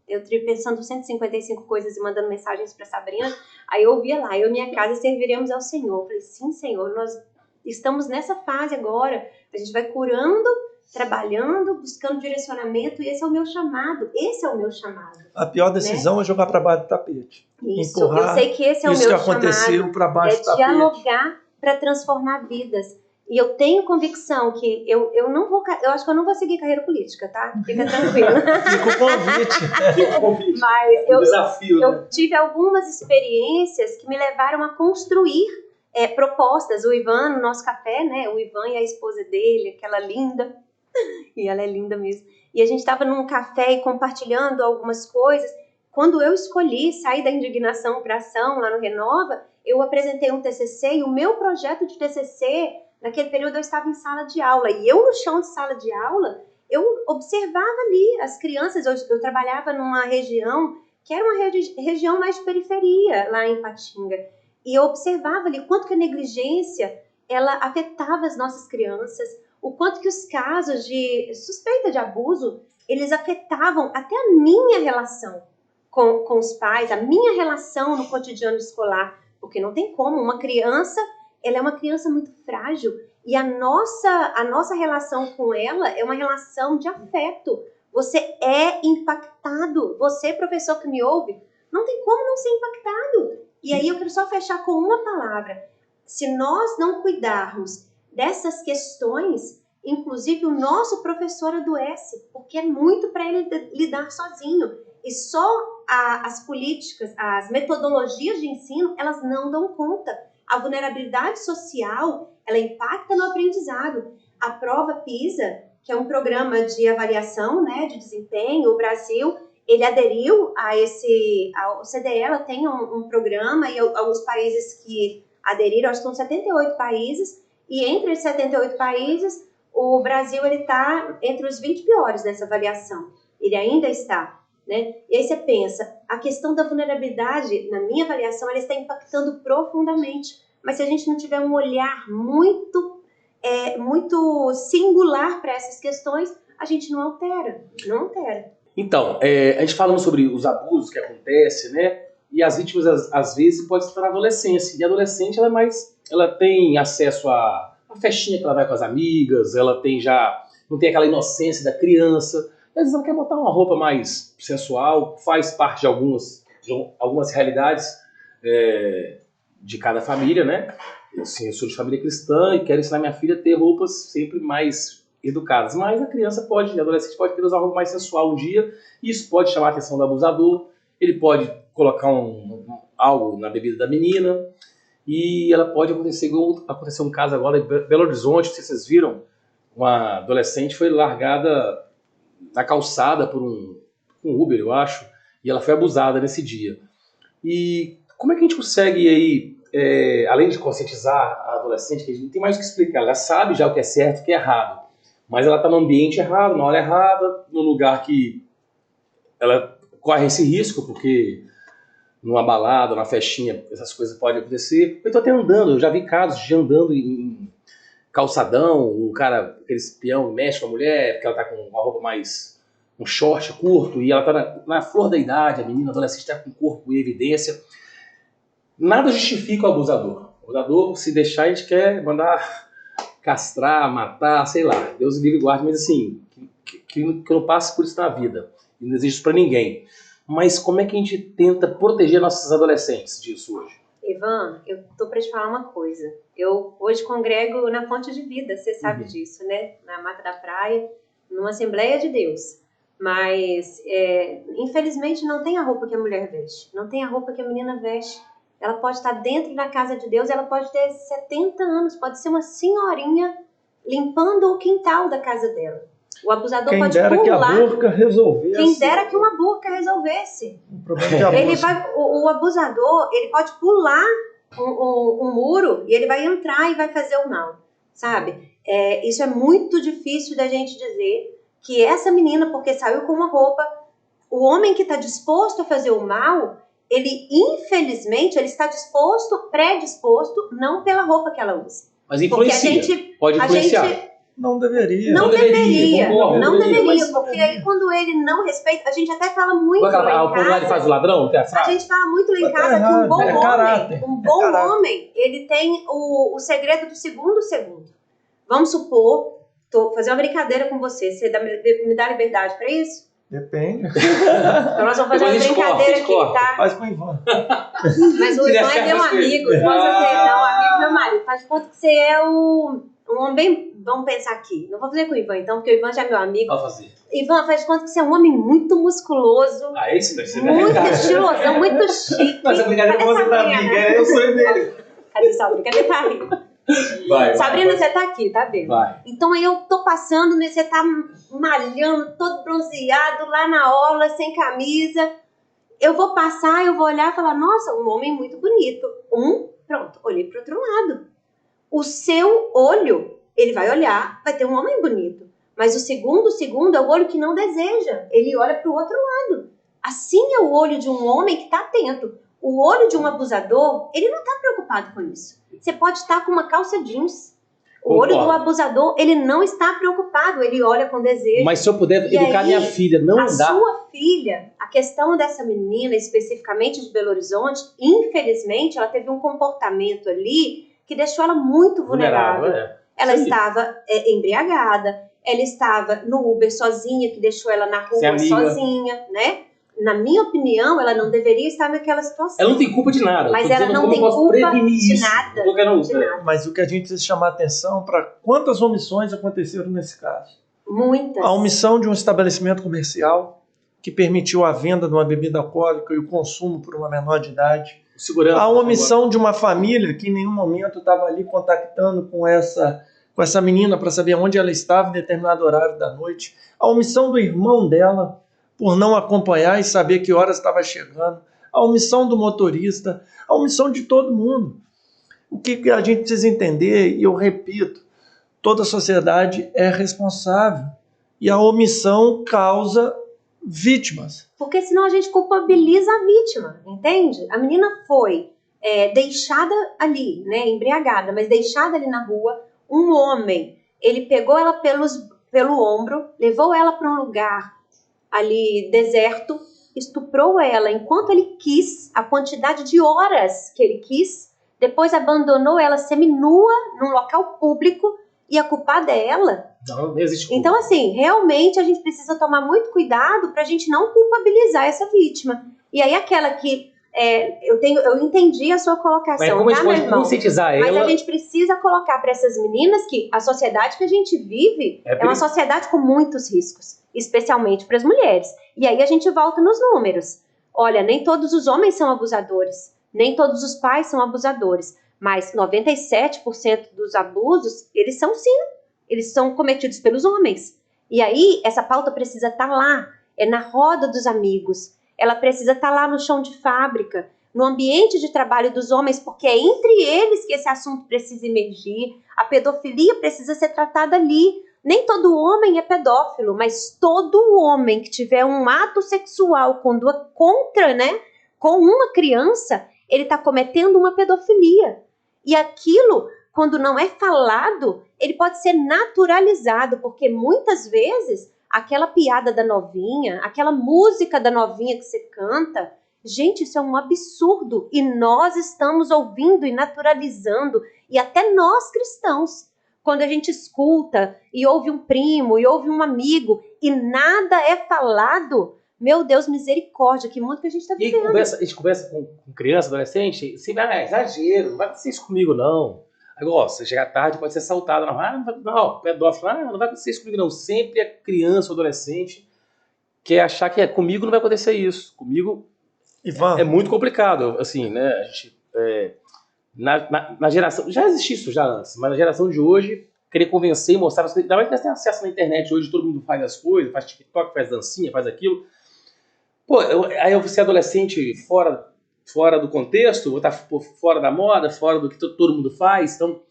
Eu estive pensando 155 coisas e mandando mensagens para Sabrina. Aí eu ouvia lá, eu e minha casa serviremos ao Senhor. Eu falei, sim, Senhor, nós estamos nessa fase agora. A gente vai curando, trabalhando, buscando direcionamento. E esse é o meu chamado. Esse é o meu chamado. A pior decisão, né? É jogar para baixo do tapete. Isso, empurrar eu sei que esse é o meu chamado. Isso que aconteceu para baixo do tapete. Dialogar para transformar vidas. E eu tenho convicção que eu não vou... Eu acho que eu não vou seguir carreira política, tá? Fica tranquilo. Fica o convite. Mas desafio, né? eu tive algumas experiências que me levaram a construir propostas. O Ivan, no nosso café, né? O Ivan e a esposa dele, aquela linda. E ela é linda mesmo. E a gente estava num café e compartilhando algumas coisas. Quando eu escolhi sair da indignação para ação lá no Renova, eu apresentei um TCC e o meu projeto de TCC... Naquele período eu estava em sala de aula e eu no chão de sala de aula, eu observava ali as crianças, eu trabalhava numa região que era uma região mais de periferia lá em Patinga e eu observava ali quanto que a negligência ela afetava as nossas crianças, o quanto que os casos de suspeita de abuso, eles afetavam até a minha relação com os pais, a minha relação no cotidiano escolar, porque não tem como, uma criança... Ela é uma criança muito frágil e a nossa relação com ela é uma relação de afeto. Você é impactado. Você, professor que me ouve, não tem como não ser impactado. E aí eu quero só fechar com uma palavra. Se nós não cuidarmos dessas questões, inclusive o nosso professor adoece, porque é muito para ele lidar sozinho. E só as políticas, as metodologias de ensino, elas não dão conta. A vulnerabilidade social, ela impacta no aprendizado. A prova PISA, que é um programa de avaliação, né, de desempenho, o Brasil, ele aderiu a a OCDE, ela tem um programa, e alguns países que aderiram, acho que são 78 países, e entre os 78 países, o Brasil está entre os 20 piores nessa avaliação. Ele ainda está, né? E aí você pensa, a questão da vulnerabilidade, na minha avaliação, ela está impactando profundamente. Mas se a gente não tiver um olhar muito singular para essas questões, a gente não altera. Então, a gente falando sobre os abusos que acontecem, né? E as vítimas, às vezes, podem estar na adolescência. E a adolescente, ela tem acesso a festinha que ela vai com as amigas, ela não tem aquela inocência da criança. Às vezes ela quer botar uma roupa mais sensual, faz parte de algumas realidades de cada família, né? Assim, eu sou de família cristã e quero ensinar minha filha a ter roupas sempre mais educadas. Mas a adolescente pode querer usar roupa mais sensual um dia, e isso pode chamar a atenção do abusador. Ele pode colocar algo na bebida da menina, e ela pode aconteceu um caso agora em Belo Horizonte, não sei se vocês viram, uma adolescente foi largada na calçada por um Uber, eu acho, e ela foi abusada nesse dia. E como é que a gente consegue aí, além de conscientizar a adolescente, que a gente não tem mais o que explicar, ela sabe já o que é certo e o que é errado, mas ela está no ambiente errado, na hora errada, no lugar que ela corre esse risco, porque numa balada, numa festinha, essas coisas podem acontecer. Eu estou até andando, eu já vi casos de andando em calçadão, o cara, aquele espião, mexe com a mulher, porque ela tá com uma roupa mais, um short curto, e ela tá na flor da idade, a menina, a adolescente tá com o corpo em evidência. Nada justifica o abusador. O abusador, se deixar, a gente quer mandar castrar, matar, sei lá, Deus livre e guarde, mas assim, que eu não passe por isso na vida. E não desejo isso pra ninguém. Mas como é que a gente tenta proteger nossos adolescentes disso hoje? Ivan, eu tô para te falar uma coisa. Eu hoje congrego na Fonte de Vida, você sabe disso, né? Na Mata da Praia, numa Assembleia de Deus. Mas, infelizmente, não tem a roupa que a mulher veste. Não tem a roupa que a menina veste. Ela pode estar dentro da casa de Deus, ela pode ter 70 anos, pode ser uma senhorinha limpando o quintal da casa dela. O abusador pode pular. Quem dera que a burca resolvesse. Quem dera que uma burca resolvesse. O problema é que o abusador, ele pode pular um muro e ele vai entrar e vai fazer o mal, sabe? Isso é muito difícil da gente dizer que essa menina, porque saiu com uma roupa, o homem que está disposto a fazer o mal, ele, infelizmente, ele está predisposto, não pela roupa que ela usa. Mas influencia, pode influenciar. Não deveria. Não deveria, mas porque aí quando ele não respeita, a gente até fala muito lá em casa. Ele faz o ladrão, a gente fala muito lá em casa que um bom homem, ele tem o segredo do segundo. Vamos supor, fazer uma brincadeira com você, me dá liberdade para isso? Depende. Então nós vamos fazer uma brincadeira aqui, tá? Faz com o Ivan. Mas o Ivan é meu amigo, o amigo do meu marido. Faz de conta que você é um homem bem... Vamos pensar aqui. Não vou fazer com o Ivan, então, porque o Ivan já é meu amigo. Pode fazer. Ivan, faz de conta que você é um homem muito musculoso. Isso vai ser muito estilosão, muito chique. Mas a brincadeira com você tá amiga, eu sou dele. Cadê Sabrina? Cadê tá rindo? Sabrina, você tá aqui, tá vendo? Vai. Então aí eu tô passando, você tá malhando, todo bronzeado, lá na orla, sem camisa. Eu vou passar, eu vou olhar e falar, nossa, um homem muito bonito. Pronto, olhei pro outro lado. O seu olho, ele vai olhar, vai ter um homem bonito. Mas o segundo é o olho que não deseja. Ele olha pro outro lado. Assim é o olho de um homem que tá atento. O olho de um abusador, ele não tá preocupado com isso. Você pode estar com uma calça jeans. O olho do abusador, ele não está preocupado. Ele olha com desejo. Mas se eu puder educar minha filha, não dá. A sua filha, a questão dessa menina, especificamente de Belo Horizonte, infelizmente, ela teve um comportamento ali que deixou ela muito vulnerável. Ela estava embriagada, ela estava no Uber sozinha, que deixou ela na rua sozinha, né? Na minha opinião, ela não deveria estar naquela situação. Ela não tem culpa de nada. Mas ela não tem culpa de nada. Mas o que a gente precisa chamar a atenção para quantas omissões aconteceram nesse caso? Muitas. A omissão de um estabelecimento comercial que permitiu a venda de uma bebida alcoólica e o consumo por uma menor de idade. Segurança, a omissão de uma família que em nenhum momento estava ali contactando com essa menina para saber onde ela estava em determinado horário da noite. A omissão do irmão dela por não acompanhar e saber que horas estava chegando, a omissão do motorista, a omissão de todo mundo. O que a gente precisa entender, e eu repito, toda a sociedade é responsável e a omissão causa vítimas. Porque senão a gente culpabiliza a vítima, entende? A menina foi deixada ali, né, embriagada, mas deixada ali na rua. Um homem, ele pegou ela pelo ombro, levou ela para um lugar ali deserto, estuprou ela enquanto ele quis, a quantidade de horas que ele quis, depois abandonou ela seminua num local público e a culpada é ela. Não existe culpa. Então, assim, realmente a gente precisa tomar muito cuidado para a gente não culpabilizar essa vítima. E aí aquela que eu entendi a sua colocação, mas como a gente pode meu irmão? conscientizar ela? Mas a gente precisa colocar para essas meninas que a sociedade que a gente vive é uma sociedade com muitos riscos, especialmente para as mulheres. E aí a gente volta nos números. Olha, nem todos os homens são abusadores, nem todos os pais são abusadores, mas 97% dos abusos, eles são cometidos pelos homens. E aí essa pauta precisa estar lá, na roda dos amigos. Ela precisa estar lá no chão de fábrica, no ambiente de trabalho dos homens, porque é entre eles que esse assunto precisa emergir. A pedofilia precisa ser tratada ali. Nem todo homem é pedófilo, mas todo homem que tiver um ato sexual com uma criança, ele está cometendo uma pedofilia. E aquilo, quando não é falado, ele pode ser naturalizado, porque muitas vezes aquela piada da novinha, aquela música da novinha que você canta, gente, isso é um absurdo. E nós estamos ouvindo e naturalizando, e até nós cristãos, quando a gente escuta e ouve um primo e ouve um amigo e nada é falado, meu Deus, misericórdia, que mundo que a gente está vivendo. E a gente conversa com criança, adolescente, assim, exagero, não vai acontecer isso comigo, não. Agora, você chegar tarde, pode ser assaltado. Não, pedófilo, não vai acontecer isso comigo, não. Sempre a criança ou adolescente quer achar que comigo não vai acontecer isso. Comigo Ivan, é muito complicado, assim, né? A gente, na geração, já existe isso já antes, mas na geração de hoje, querer convencer e mostrar, ainda mais que nós temos acesso na internet hoje, todo mundo faz as coisas, faz TikTok, faz dancinha, faz aquilo. Pô, aí eu vou ser adolescente fora do contexto, vou estar fora da moda, fora do que todo mundo faz. Então,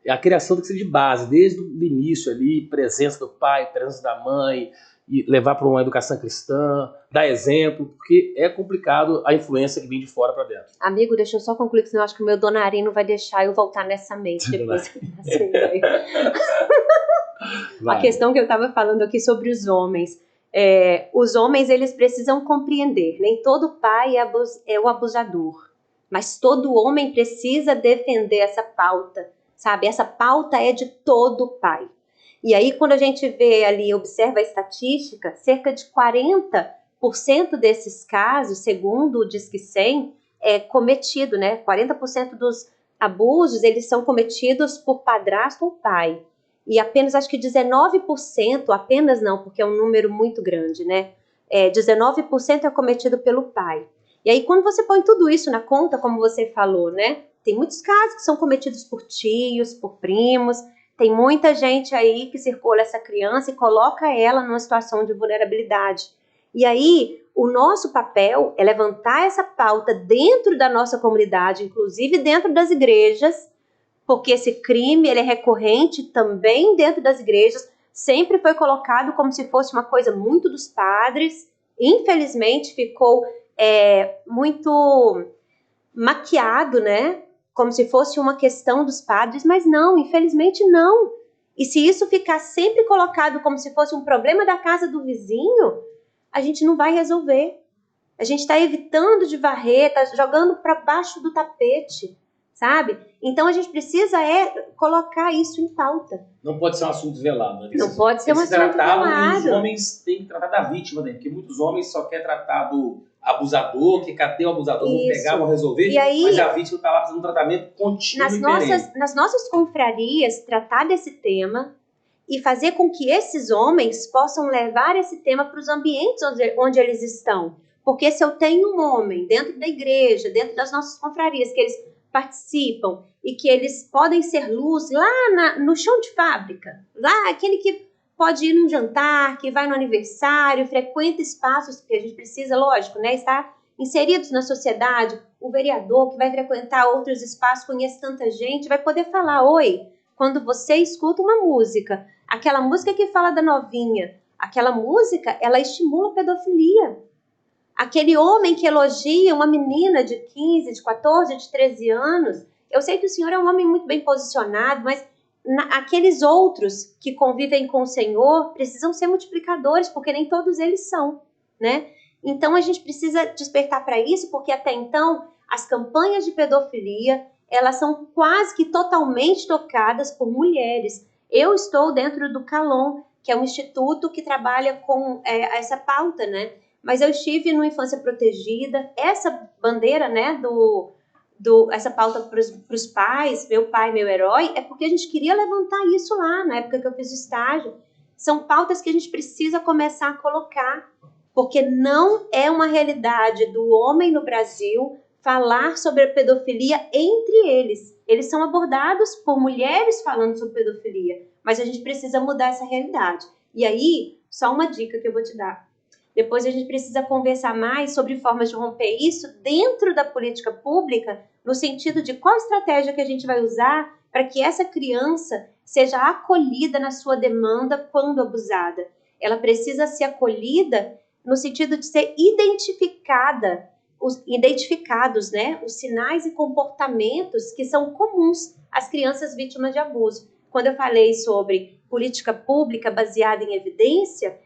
a criação tem que ser de base, desde o início ali, presença do pai, presença da mãe, e levar para uma educação cristã, dar exemplo, porque é complicado a influência que vem de fora para dentro. Amigo, deixa eu só concluir, que senão eu acho que o meu Donarino vai deixar eu voltar nessa mente depois. A questão que eu estava falando aqui sobre os homens. Os homens, eles precisam compreender, nem todo pai é o abusador, mas todo homem precisa defender essa pauta, sabe? Essa pauta é de todo pai. E aí, quando a gente vê ali, observa a estatística, cerca de 40% desses casos, segundo o Disque 100, é cometido, né? 40% dos abusos, eles são cometidos por padrasto ou pai. E apenas, acho que 19%, apenas não, porque é um número muito grande, né? 19% é cometido pelo pai. E aí, quando você põe tudo isso na conta, como você falou, né? Tem muitos casos que são cometidos por tios, por primos. Tem muita gente aí que circula essa criança e coloca ela numa situação de vulnerabilidade. E aí, o nosso papel é levantar essa pauta dentro da nossa comunidade, inclusive dentro das igrejas, porque esse crime ele é recorrente também dentro das igrejas, sempre foi colocado como se fosse uma coisa muito dos padres, infelizmente ficou muito maquiado, né? Como se fosse uma questão dos padres, mas não, infelizmente não. E se isso ficar sempre colocado como se fosse um problema da casa do vizinho, a gente não vai resolver. A gente está evitando de varrer, está jogando para baixo do tapete, sabe? Então a gente precisa colocar isso em pauta. Não pode ser um assunto velado. Né? Não pode ser um assunto velado. E os homens têm que tratar da vítima, né? Porque muitos homens só querem tratar do abusador, que cadê o abusador, vão pegar, vão resolver, aí, mas a vítima está lá fazendo um tratamento contínuo nas nossas confrarias, tratar desse tema e fazer com que esses homens possam levar esse tema para os ambientes onde eles estão. Porque se eu tenho um homem dentro da igreja, dentro das nossas confrarias, que eles participam e que eles podem ser luz lá no chão de fábrica, lá aquele que pode ir num jantar, que vai no aniversário, frequenta espaços que a gente precisa, lógico, né, estar inseridos na sociedade. O vereador que vai frequentar outros espaços, conhece tanta gente, vai poder falar: oi, quando você escuta uma música, aquela música que fala da novinha, aquela música, ela estimula a pedofilia. Aquele homem que elogia uma menina de 15, de 14, de 13 anos, eu sei que o senhor é um homem muito bem posicionado, mas aqueles outros que convivem com o Senhor precisam ser multiplicadores, porque nem todos eles são, né? Então a gente precisa despertar para isso, porque até então as campanhas de pedofilia, elas são quase que totalmente tocadas por mulheres. Eu estou dentro do CALON, que é um instituto que trabalha com essa pauta, né? Mas eu estive no Infância Protegida, essa bandeira, né, essa pauta para os pais, meu pai, meu herói, é porque a gente queria levantar isso lá, na época que eu fiz o estágio. São pautas que a gente precisa começar a colocar, porque não é uma realidade do homem no Brasil falar sobre a pedofilia entre eles. Eles são abordados por mulheres falando sobre pedofilia, mas a gente precisa mudar essa realidade. E aí, só uma dica que eu vou te dar. Depois a gente precisa conversar mais sobre formas de romper isso dentro da política pública, no sentido de qual estratégia que a gente vai usar para que essa criança seja acolhida na sua demanda quando abusada. Ela precisa ser acolhida no sentido de ser identificados, né, os sinais e comportamentos que são comuns às crianças vítimas de abuso. Quando eu falei sobre política pública baseada em evidência,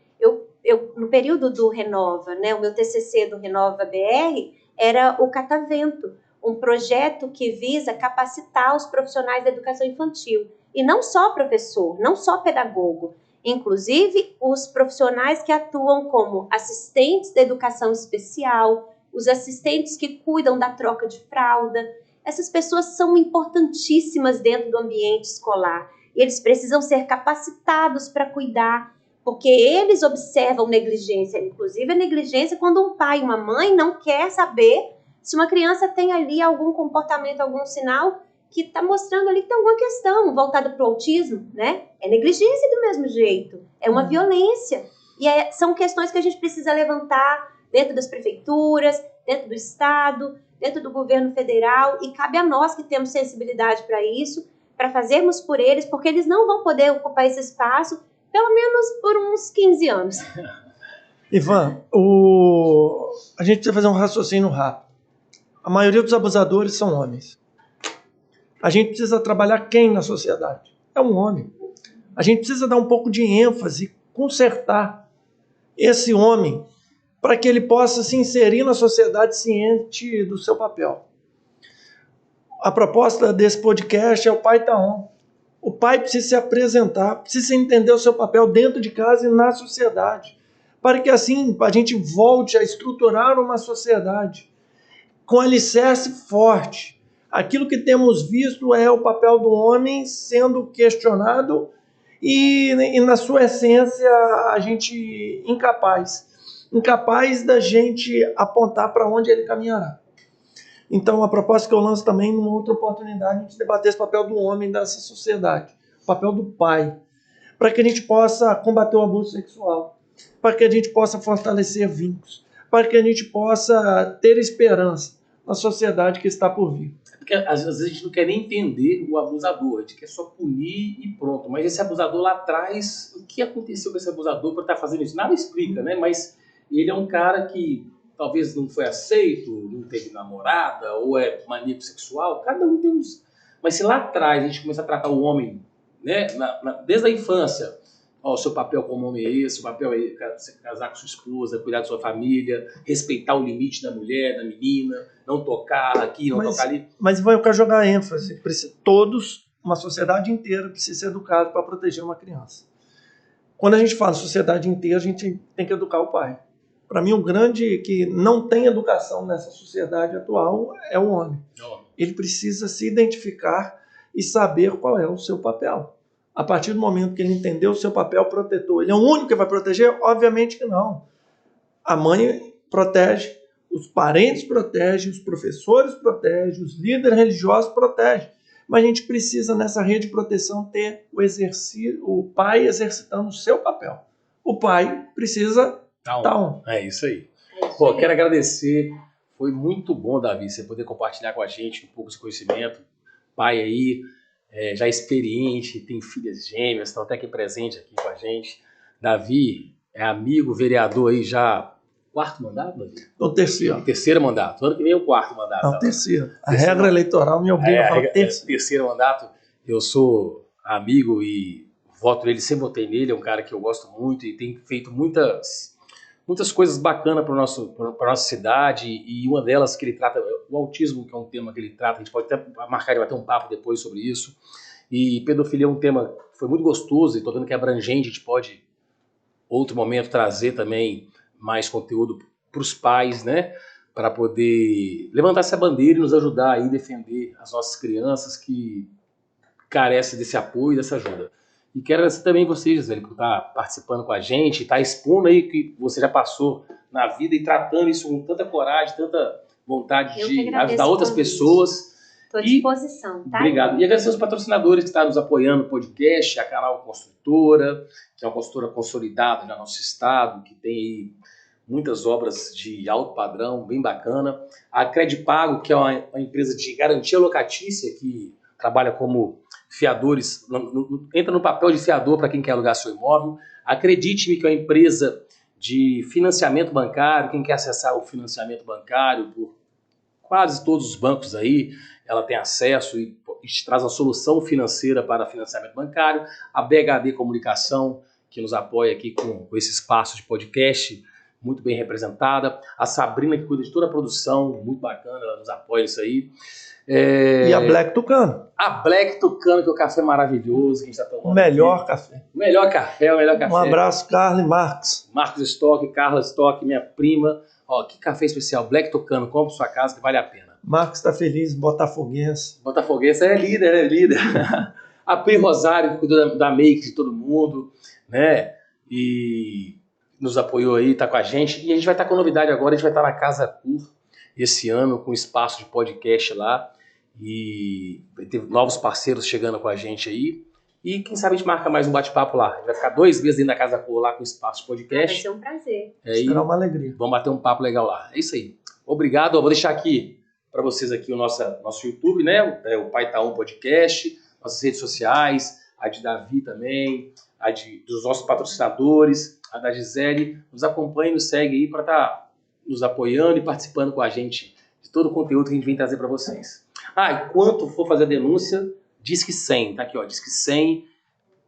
no período do Renova, né, o meu TCC do Renova BR era o Catavento, um projeto que visa capacitar os profissionais da educação infantil. E não só professor, não só pedagogo, inclusive os profissionais que atuam como assistentes da educação especial, os assistentes que cuidam da troca de fralda. Essas pessoas são importantíssimas dentro do ambiente escolar e eles precisam ser capacitados para cuidar, porque eles observam negligência, inclusive a negligência quando um pai e uma mãe não quer saber se uma criança tem ali algum comportamento, algum sinal que está mostrando ali que tem alguma questão voltada para o autismo, né? É negligência do mesmo jeito, é uma violência. E são questões que a gente precisa levantar dentro das prefeituras, dentro do Estado, dentro do governo federal, e cabe a nós que temos sensibilidade para isso, para fazermos por eles, porque eles não vão poder ocupar esse espaço pelo menos por uns 15 anos. Ivan, a gente precisa fazer um raciocínio rápido. A maioria dos abusadores são homens. A gente precisa trabalhar quem na sociedade? É um homem. A gente precisa dar um pouco de ênfase, consertar esse homem para que ele possa se inserir na sociedade ciente do seu papel. A proposta desse podcast é o Pai Tá On. O pai precisa se apresentar, precisa entender o seu papel dentro de casa e na sociedade, para que assim a gente volte a estruturar uma sociedade com alicerce forte. Aquilo que temos visto é o papel do homem sendo questionado e na sua essência, a gente incapaz da gente apontar para onde ele caminhará. Então, a proposta que eu lanço também, numa outra oportunidade, a gente debater esse papel do homem nessa sociedade, o papel do pai, para que a gente possa combater o abuso sexual, para que a gente possa fortalecer vínculos, para que a gente possa ter esperança na sociedade que está por vir. Porque às vezes a gente não quer nem entender o abusador, a gente quer só punir e pronto. Mas esse abusador lá atrás, o que aconteceu com esse abusador para estar fazendo isso? Nada explica, né? Mas ele é um cara que talvez não foi aceito, não teve namorada, ou é maníaco sexual, cada um tem uns... Mas se lá atrás a gente começa a tratar o homem, né, desde a infância, ó, o seu papel como homem é esse, o papel é casar com sua esposa, cuidar da sua família, respeitar o limite da mulher, da menina, não tocar aqui, não tocar ali. Mas eu quero jogar ênfase, todos, uma sociedade inteira precisa ser educada para proteger uma criança. Quando a gente fala sociedade inteira, a gente tem que educar o pai. Para mim, o grande que não tem educação nessa sociedade atual é o homem. Ele precisa se identificar e saber qual é o seu papel. A partir do momento que ele entendeu o seu papel protetor, ele é o único que vai proteger? Obviamente que não. A mãe protege, os parentes protegem, os professores protegem, os líderes religiosos protegem. Mas a gente precisa, nessa rede de proteção, ter o pai exercitando o seu papel. O pai precisa... É isso aí. Pô, quero agradecer. Foi muito bom, Davi, você poder compartilhar com a gente um pouco desse conhecimento. Pai aí, já experiente, tem filhas gêmeas, estão até aqui presente aqui com a gente. Davi é amigo, vereador aí já... Quarto mandato, Davi? O terceiro. Terceiro mandato. Ano que vem é o quarto mandato. Não, terceiro. A regra eleitoral me obriga a falar terceiro. Terceiro mandato. Eu sou amigo e voto nele, sempre votei nele. É um cara que eu gosto muito e tem feito muitas coisas bacanas para nossa cidade. E uma delas que ele trata, o autismo, que é um tema que ele trata, a gente pode até marcar e bater um papo depois sobre isso. E pedofilia é um tema que foi muito gostoso e estou vendo que é abrangente, a gente pode, outro momento, trazer também mais conteúdo para os pais, né, para poder levantar essa bandeira e nos ajudar aí a defender as nossas crianças que carecem desse apoio e dessa ajuda. E quero agradecer também você, Gisele, por estar participando com a gente, estar expondo aí que você já passou na vida e tratando isso com tanta coragem, tanta vontade de ajudar outras pessoas. Estou à disposição, tá? Obrigado. E agradecer aos patrocinadores que estão nos apoiando no podcast, a Canal Construtora, que é uma construtora consolidada no nosso estado, que tem aí muitas obras de alto padrão, bem bacana. A Credipago, que é uma empresa de garantia locatícia, que trabalha como fiadores, entra no papel de fiador para quem quer alugar seu imóvel. Acredite-me, que é uma empresa de financiamento bancário, quem quer acessar o financiamento bancário por quase todos os bancos aí, ela tem acesso e traz uma solução financeira para financiamento bancário. A BHD Comunicação, que nos apoia aqui com esse espaço de podcast, muito bem representada. A Sabrina, que cuida de toda a produção, muito bacana, ela nos apoia nisso aí. E a Black Tucano. A Black Tucano, que é o café maravilhoso que a gente está tomando. O melhor café. O melhor café. Um abraço, Carla e Marcos. Marcos Stock, Carla Stock, minha prima. Ó, que café especial, Black Tucano, compra sua casa que vale a pena. Marcos está feliz, botafoguense. Botafoguense é líder. A Pri Rosário, que cuidou da make de todo mundo, né? E nos apoiou aí, tá com a gente. E a gente vai estar com novidade agora, a gente vai estar na Casa Cur esse ano, com espaço de podcast lá. E vai ter novos parceiros chegando com a gente aí. E quem sabe a gente marca mais um bate-papo lá. A gente vai ficar 2 meses dentro da Casa Cor lá com espaço de podcast. Vai ser um prazer. Será uma alegria. Vamos bater um papo legal lá. É isso aí. Obrigado. Eu vou deixar aqui para vocês aqui o nosso YouTube, né? O Pai Tá Um Podcast, nossas redes sociais, a de Davi também, dos nossos patrocinadores, a da Gisele. Nos acompanhe, nos segue aí para estar nos apoiando e participando com a gente de todo o conteúdo que a gente vem trazer para vocês. E quando for fazer a denúncia, Disque 100, tá aqui, ó, Disque 100,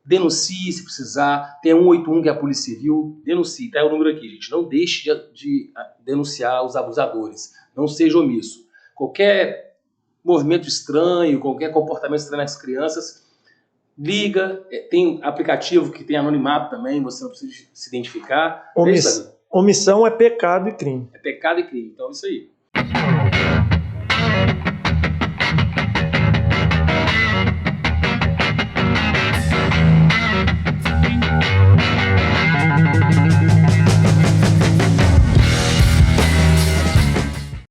denuncie se precisar, tem a 181 que é a Polícia Civil, denuncie, tá o número aqui, gente, não deixe de denunciar os abusadores, não seja omisso. Qualquer movimento estranho, qualquer comportamento estranho nas crianças, liga, tem aplicativo que tem anonimato também, você não precisa se identificar. Omissão é pecado e crime. É pecado e crime, então é isso aí.